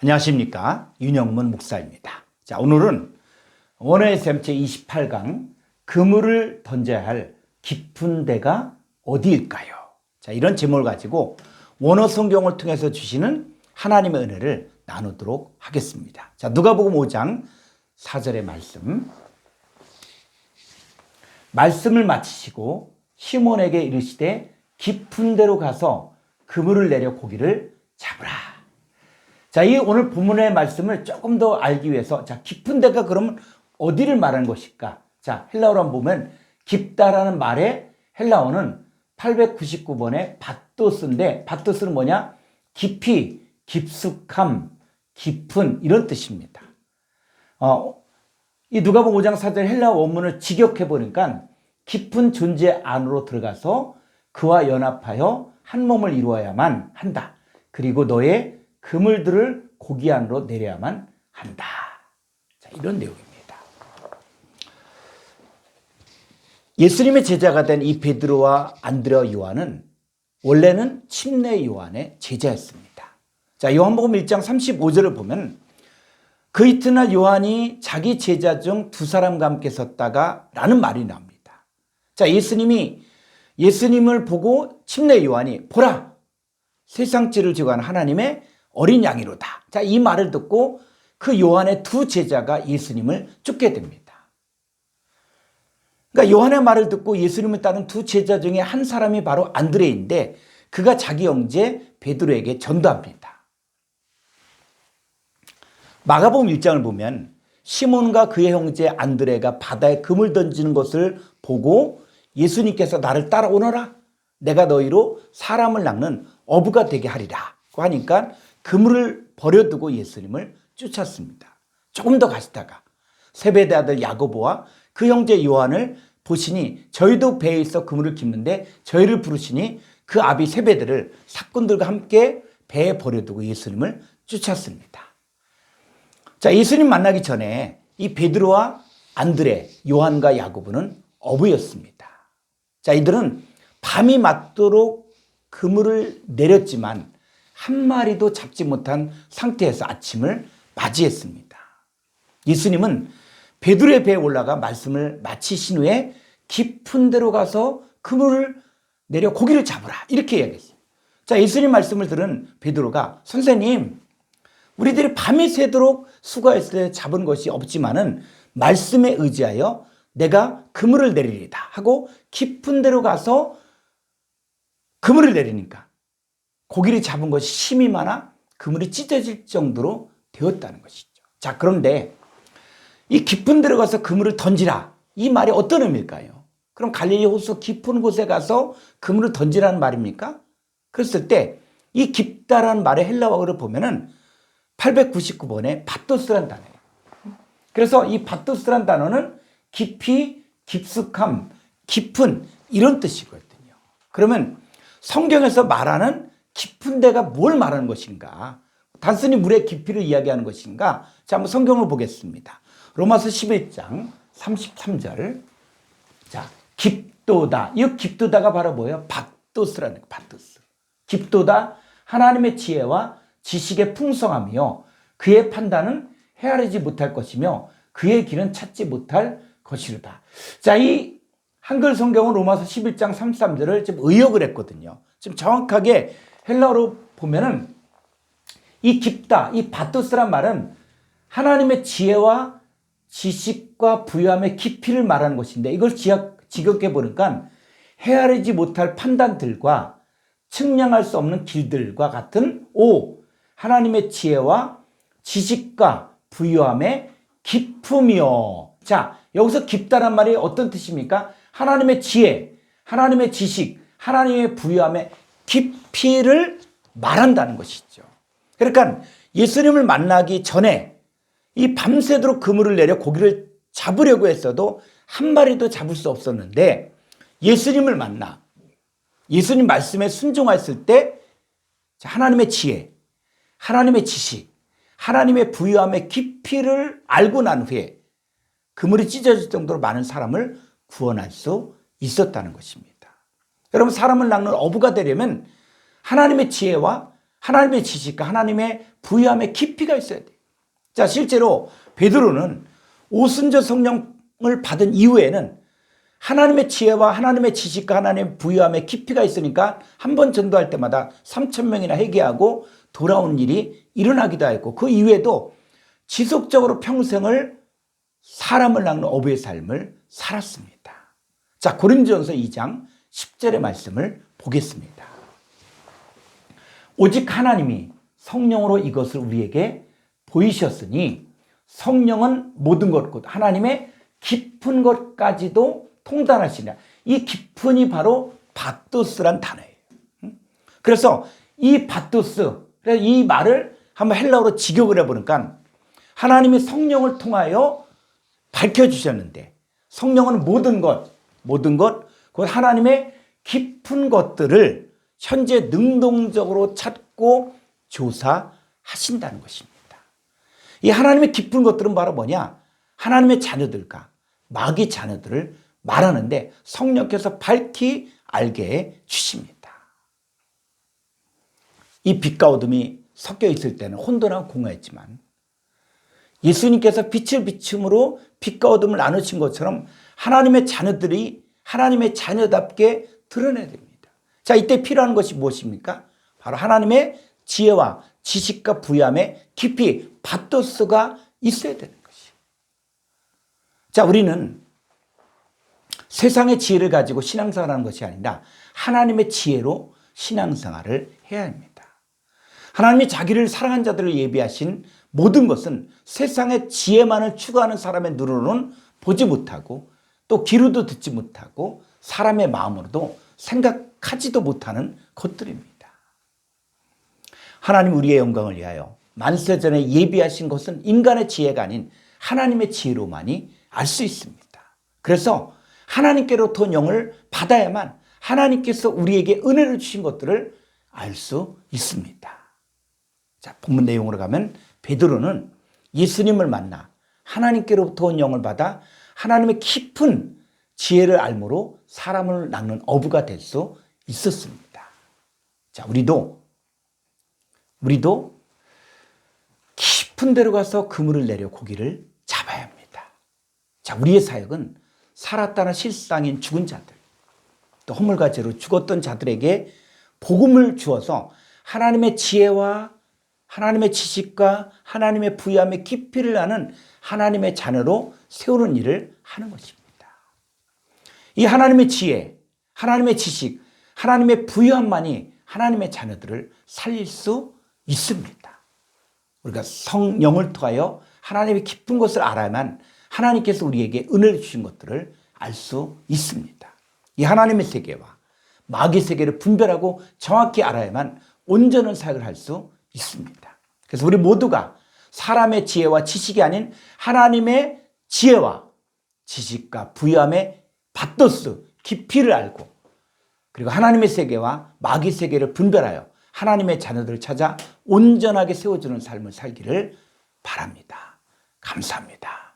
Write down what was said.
안녕하십니까, 윤영문 목사입니다. 자, 오늘은 원어의 셈 제28강 그물을 던져야 할 깊은 데가 어디일까요? 자, 이런 제목을 가지고 원어 성경을 통해서 주시는 하나님의 은혜를 나누도록 하겠습니다. 자, 누가복음 5장 4절의 말씀을 마치시고 시몬에게 이르시되 깊은 데로 가서 그물을 내려 고기를 잡으라. 자, 이 오늘 본문의 말씀을 조금 더 알기 위해서, 자, 깊은 데가 그러면 어디를 말하는 것일까? 자, 헬라어로 한번 보면 깊다라는 말의 헬라어는 899번의 바토스인데, 바토스는 뭐냐? 깊이, 깊숙함, 깊은, 이런 뜻입니다. 이 누가복음 5장 4절 헬라어 원문을 직역해 보니까 깊은 존재 안으로 들어가서 그와 연합하여 한 몸을 이루어야만 한다. 그리고 너의 그물들을 고기 안으로 내려야만 한다. 자, 이런 내용입니다. 예수님의 제자가 된 이 베드로와 안드레와 요한은 원래는 침례 요한의 제자였습니다. 자, 요한복음 1장 35절을 보면 그 이튿날 요한이 자기 제자 중 두 사람과 함께 섰다가 라는 말이 나옵니다. 자, 예수님을 보고 침례 요한이 보라, 세상 죄를 지고 가는 하나님의 어린 양이로다. 자, 이 말을 듣고 그 요한의 두 제자가 예수님을 쫓게 됩니다. 그러니까 요한의 말을 듣고 예수님을 따른 두 제자 중에 한 사람이 바로 안드레인데, 그가 자기 형제 베드로에게 전도합니다. 마가복음 1장을 보면 시몬과 그의 형제 안드레가 바다에 그물 던지는 것을 보고 예수님께서 나를 따라오너라, 내가 너희로 사람을 낚는 어부가 되게 하리라 하니까 그물을 버려두고 예수님을 쫓았습니다. 조금 더 가시다가 세베대 아들 야고보와 그 형제 요한을 보시니 저희도 배에 있어 그물을 깁는데 저희를 부르시니 그 아비 세베대를 사꾼들과 함께 배에 버려두고 예수님을 쫓았습니다. 자, 예수님 만나기 전에 이 베드로와 안드레, 요한과 야고보는 어부였습니다. 자, 이들은 밤이 맞도록 그물을 내렸지만 한 마리도 잡지 못한 상태에서 아침을 맞이했습니다. 예수님은 베드로의 배에 올라가 말씀을 마치신 후에 깊은 데로 가서 그물을 내려 고기를 잡으라, 이렇게 이야기했어요. 자, 예수님 말씀을 들은 베드로가 선생님, 우리들이 밤이 새도록 수고했을 때 잡은 것이 없지만은 말씀에 의지하여 내가 그물을 내리리다 하고 깊은 데로 가서 그물을 내리니까 고기를 잡은 것이 힘이 많아 그물이 찢어질 정도로 되었다는 것이죠. 자, 그런데 이 깊은 데로 가서 그물을 던지라, 이 말이 어떤 의미일까요? 그럼 갈릴리 호수 깊은 곳에 가서 그물을 던지라는 말입니까? 그랬을 때 이 깊다라는 말의 헬라어를 보면은 899번의 바토스라는 단어예요. 그래서 이 바토스라는 단어는 깊이, 깊숙함, 깊은, 이런 뜻이거든요. 그러면 성경에서 말하는 깊은 데가 뭘 말하는 것인가? 단순히 물의 깊이를 이야기하는 것인가? 자, 한번 성경을 보겠습니다. 로마서 11장 33절. 자, 깊도다. 이 깊도다가 바로 뭐예요? 바토스라는 거예요. 바토스. 깊도다, 하나님의 지혜와 지식의 풍성함이요, 그의 판단은 헤아리지 못할 것이며 그의 길은 찾지 못할 것이로다. 자, 이 한글 성경은 로마서 11장 33절을 좀 의역을 했거든요. 좀 정확하게 헬라어로 보면은 이 깊다, 이 바토스란 말은 하나님의 지혜와 지식과 부유함의 깊이를 말하는 것인데, 이걸 직역해 보니까 헤아리지 못할 판단들과 측량할 수 없는 길들과 같은 하나님의 지혜와 지식과 부유함의 깊음이요. 자, 여기서 깊다란 말이 어떤 뜻입니까? 하나님의 지혜, 하나님의 지식, 하나님의 부유함의 깊이를 말한다는 것이죠. 그러니까 예수님을 만나기 전에 이 밤새도록 그물을 내려 고기를 잡으려고 했어도 한 마리도 잡을 수 없었는데, 예수님을 만나 예수님 말씀에 순종했을 때 하나님의 지혜, 하나님의 지식, 하나님의 부유함의 깊이를 알고 난 후에 그물이 찢어질 정도로 많은 사람을 구원할 수 있었다는 것입니다. 여러분, 사람을 낚는 어부가 되려면 하나님의 지혜와 하나님의 지식과 하나님의 부유함의 깊이가 있어야 돼요. 자, 실제로 베드로는 오순절 성령을 받은 이후에는 하나님의 지혜와 하나님의 지식과 하나님의 부유함의 깊이가 있으니까 한 번 전도할 때마다 3,000명이나 회개하고 돌아오는 일이 일어나기도 했고, 그 이후에도 지속적으로 평생을 사람을 낚는 어부의 삶을 살았습니다. 자, 고린도전서 2장 10절의 말씀을 보겠습니다. 오직 하나님이 성령으로 이것을 우리에게 보이셨으니 성령은 모든 것, 곧 하나님의 깊은 것까지도 통달하시냐. 이 깊은이 바로 바토스란 단어예요. 그래서 이 바토스, 이 말을 한번 헬라어로 직역을 해보니까 하나님이 성령을 통하여 밝혀주셨는데, 성령은 모든 것, 곧 하나님의 깊은 것들을 현재 능동적으로 찾고 조사하신다는 것입니다. 이 하나님의 깊은 것들은 바로 뭐냐? 하나님의 자녀들과 마귀 자녀들을 말하는데 성령께서 밝히 알게 해 주십니다. 이 빛과 어둠이 섞여 있을 때는 혼돈하고 공허했지만 예수님께서 빛을 비춤으로 빛과 어둠을 나누신 것처럼 하나님의 자녀들이 하나님의 자녀답게 드러내야 됩니다. 자, 이때 필요한 것이 무엇입니까? 바로 하나님의 지혜와 지식과 부유함의 깊이, 바토스가 있어야 되는 것이에요. 자, 우리는 세상의 지혜를 가지고 신앙생활하는 것이 아니라 하나님의 지혜로 신앙생활을 해야 합니다. 하나님이 자기를 사랑한 자들을 예비하신 모든 것은 세상의 지혜만을 추구하는 사람의 눈으로는 보지 못하고 또 귀로도 듣지 못하고 사람의 마음으로도 생각하지도 못하는 것들입니다. 하나님 우리의 영광을 위하여 만세 전에 예비하신 것은 인간의 지혜가 아닌 하나님의 지혜로만이 알 수 있습니다. 그래서 하나님께로부터 영을 받아야만 하나님께서 우리에게 은혜를 주신 것들을 알 수 있습니다. 자, 본문 내용으로 가면 베드로는 예수님을 만나 하나님께로부터 온 영을 받아 하나님의 깊은 지혜를 알므로 사람을 낚는 어부가 될 수 있었습니다. 자, 우리도 깊은 데로 가서 그물을 내려 고기를 잡아야 합니다. 자, 우리의 사역은 살았다는 실상인 죽은 자들, 또 허물과 죄로 죽었던 자들에게 복음을 주어서 하나님의 지혜와 하나님의 지식과 하나님의 부유함의 깊이를 아는 하나님의 자녀로 세우는 일을 하는 것입니다. 이 하나님의 지혜, 하나님의 지식, 하나님의 부유함만이 하나님의 자녀들을 살릴 수 있습니다. 우리가 성령을 통하여 하나님의 깊은 것을 알아야만 하나님께서 우리에게 은혜를 주신 것들을 알 수 있습니다. 이 하나님의 세계와 마귀 세계를 분별하고 정확히 알아야만 온전한 사역을 할 수 있습니다. 그래서 우리 모두가 사람의 지혜와 지식이 아닌 하나님의 지혜와 지식과 부유함의 바토스, 깊이를 알고 그리고 하나님의 세계와 마귀 세계를 분별하여 하나님의 자녀들을 찾아 온전하게 세워주는 삶을 살기를 바랍니다. 감사합니다.